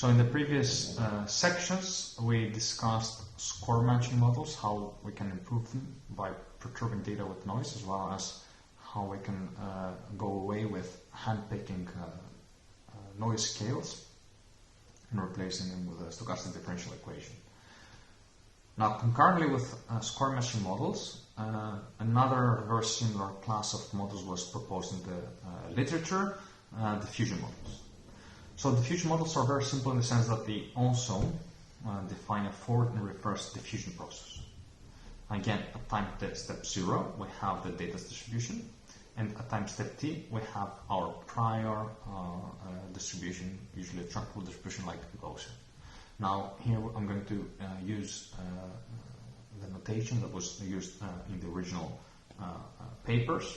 So in the previous sections, we discussed score matching models, how we can improve them by perturbing data with noise, as well as how we can go away with hand-picking noise scales and replacing them with a stochastic differential equation. Now, concurrently with score matching models, another very similar class of models was proposed in the literature, diffusion models. So diffusion models are very simple in the sense that they also define a forward and reverse diffusion process. Again, at time step 0, we have the data distribution, and at time step t, we have our prior distribution, usually a truncable distribution like Gaussian. Now, here I'm going to use the notation that was used in the original papers.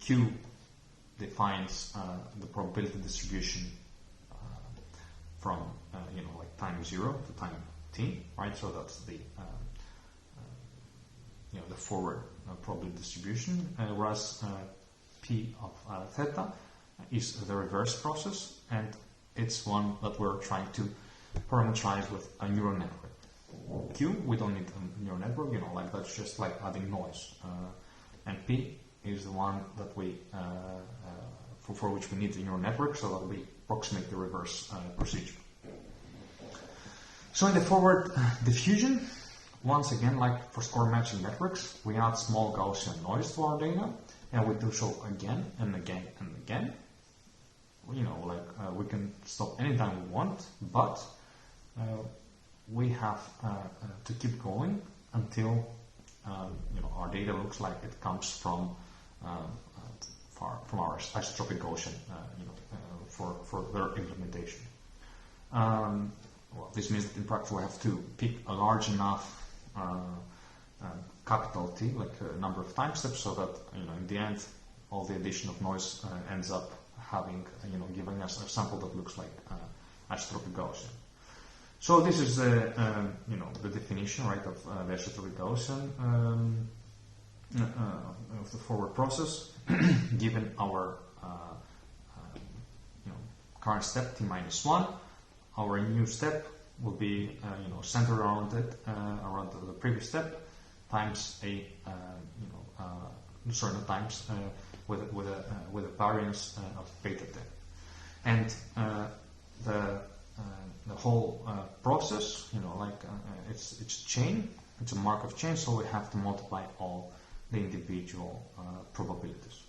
Q defines the probability distribution from like time 0 to time t, right? So that's the the forward probability distribution, whereas p of theta is the reverse process, and it's one that we're trying to parameterize with a neural network. Q, we don't need a neural network, like that's just like adding noise. And P is the one that we, for which we need the neural network, so that we approximate the reverse procedure. So in the forward diffusion, once again, like for score matching networks, we add small Gaussian noise to our data, and we do so again and again and again. We can stop anytime we want, but we have to keep going until our data looks like it comes from our isotropic Gaussian, for their implementation. This means that in practice we have to pick a large enough capital T, like a number of time steps, so that in the end all the addition of noise ends up having giving us a sample that looks like isotropic Gaussian. So this is the definition, right, of the isotropic Gaussian of the forward process, given our current step t minus 1. Our new step will be centered around it, around the previous step, times a with a variance of beta t, and the whole process, it's chain, it's a Markov chain, so we have to multiply all the individual probabilities.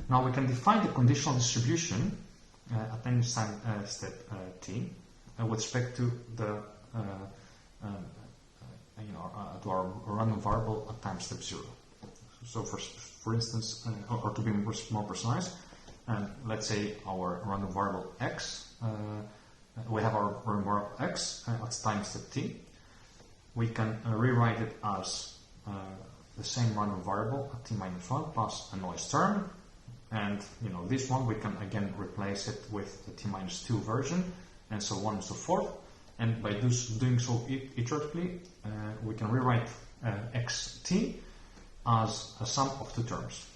Now we can define the conditional distribution at any time step t with respect to the to our random variable at time step 0. So for instance, or to be more precise, let's say our random variable x, we have our random variable x at time step t. We can rewrite it as the same random variable at t minus 1 plus a noise term, and this one we can again replace it with the t minus 2 version, and so on and so forth. And by doing so iteratively, we can rewrite xt as a sum of two terms: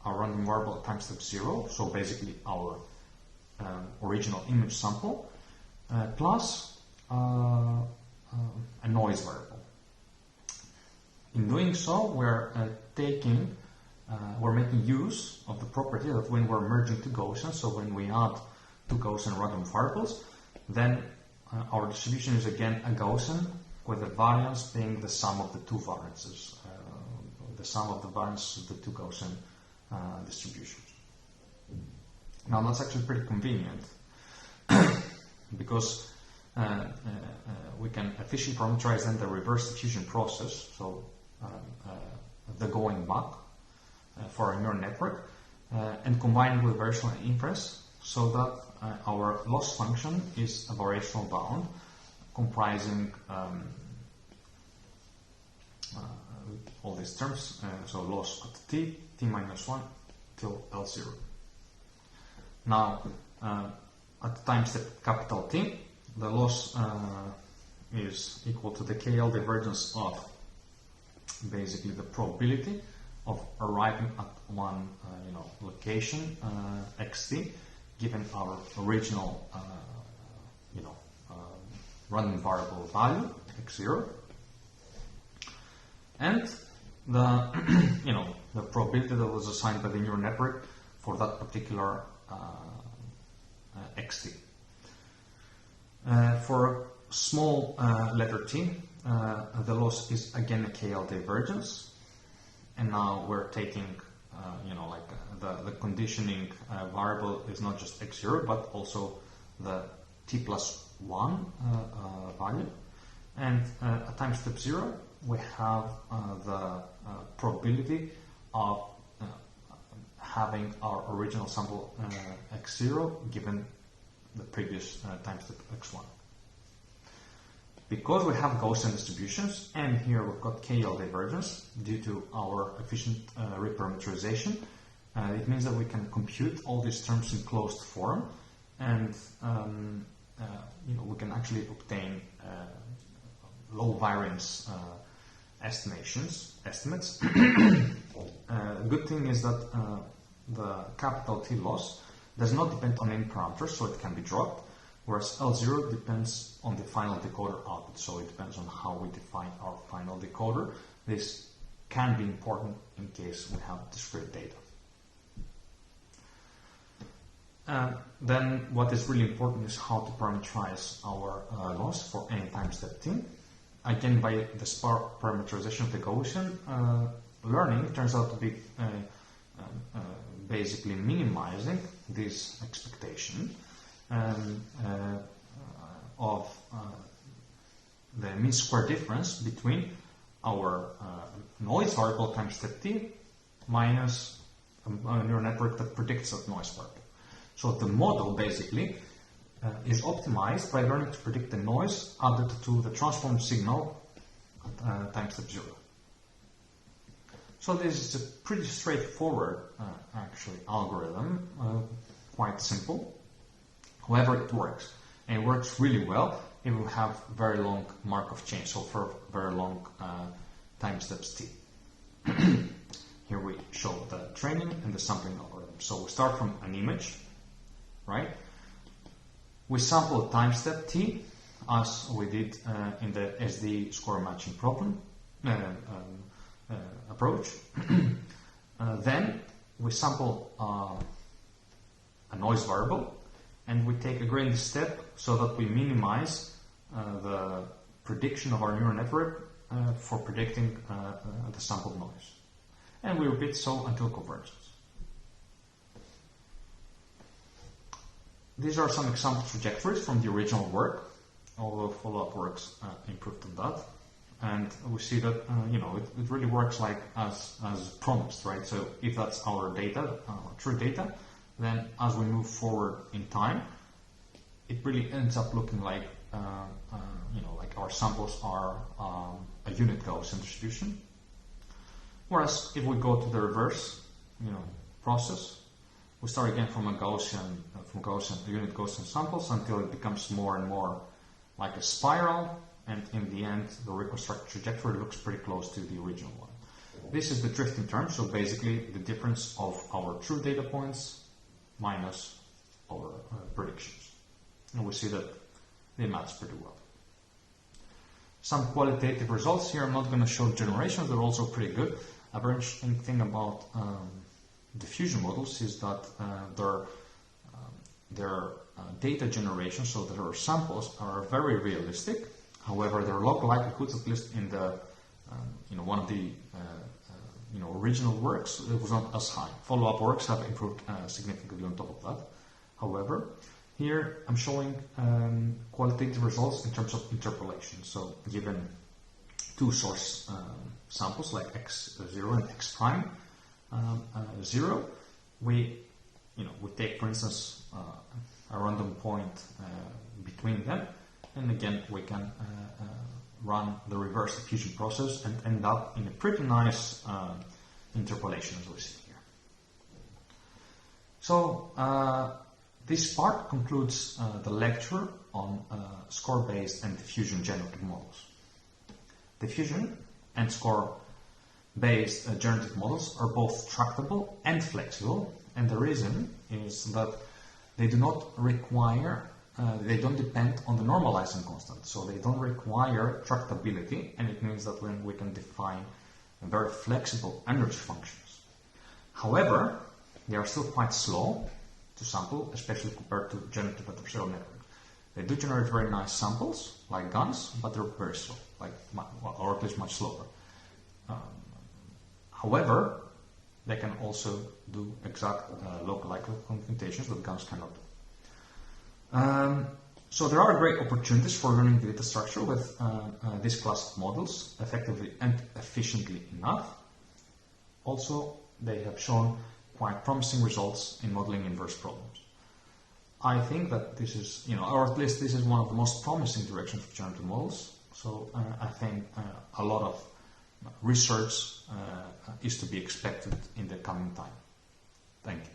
our random variable at time step 0, so basically our original image sample, plus a noise variable. In doing so, we're making use of the property that when we're merging two Gaussians, so when we add two Gaussian random variables, then our distribution is again a Gaussian, with the variance being the sum of the two variances, the sum of the variances of the two Gaussian distributions. Now that's actually pretty convenient because we can efficiently parameterize then the reverse diffusion process, so the going back for a neural network, and combine it with variational inference, so that our loss function is a variational bound comprising all these terms, so loss at t minus 1 till L0. Now, at time step capital T, the loss is equal to the KL divergence of basically the probability of arriving at one location xt, given our original random variable value x0, and the the probability that was assigned by the neural network for that particular xt. For small letter t, the loss is again a KL divergence, and now we're taking the conditioning variable is not just x0 but also the t plus 1 value, and at time step 0 we have the probability of having our original sample x0 given the previous time step x1. Because we have Gaussian distributions, and here we've got KL divergence due to our efficient reparameterization, it means that we can compute all these terms in closed form, and we can actually obtain low variance estimates. Good thing is that the capital T loss does not depend on any parameters, so it can be dropped, whereas L0 depends on the final decoder output, so it depends on how we define our final decoder. This can be important in case we have discrete data. Then what is really important is how to parameterize our loss for any time step t. Again, by the parameterization of the Gaussian learning, it turns out to be basically minimizing this expectation of the mean square difference between our noise variable time step t minus a neural network that predicts that noise variable. So the model basically is optimized by learning to predict the noise added to the transformed signal at time step 0. So this is a pretty straightforward actually algorithm, quite simple. However, it works, and it works really well if we have very long Markov chain, so for very long time steps t. Here we show the training and the sampling algorithm. So we start from an image, right? We sample time step t as we did in the SD score matching problem approach. Then we sample a noise variable, and we take a gradient step so that we minimize the prediction of our neural network for predicting the sampled noise. And we repeat so until convergence. These are some example trajectories from the original work, although follow-up works improved on that. And we see that it really works like as promised, right? So if that's our data, true data, then as we move forward in time, it really ends up looking like like our samples are a unit Gaussian distribution. Whereas if we go to the reverse, process, we start again from a Gaussian, unit Gaussian samples until it becomes more and more like a spiral, and in the end, the reconstructed trajectory looks pretty close to the original one. This is the drifting term, so basically the difference of our true data points minus our predictions. And we see that they match pretty well. Some qualitative results here. I'm not going to show generations, they're also pretty good. A very interesting thing about diffusion models is that their data generation, so their samples, are very realistic. However, their log likelihoods, at least in the one of the original works, it was not as high. Follow-up works have improved significantly on top of that. However, here I'm showing qualitative results in terms of interpolation. So given two source samples like x0 and x prime 0, we take, for instance, a random point between them, and again we can run the reverse diffusion process and end up in a pretty nice interpolation as we see here. So this part concludes the lecture on score-based and diffusion generative models. Diffusion and score-based generative models are both tractable and flexible, and the reason is that they do not require, they don't depend on the normalizing constant, so they don't require tractability, and it means that when we can define very flexible energy functions. However, they are still quite slow to sample, especially compared to generative adversarial networks. They do generate very nice samples, like GANs, but they're very slow, or at least much slower. However, they can also do exact local likelihood computations that GANs cannot do. So there are great opportunities for learning data structure with this class of models effectively and efficiently enough. Also, they have shown quite promising results in modeling inverse problems. I think that this is, or at least this is one of the most promising directions for generative models. So I think a lot of research is to be expected in the coming time. Thank you.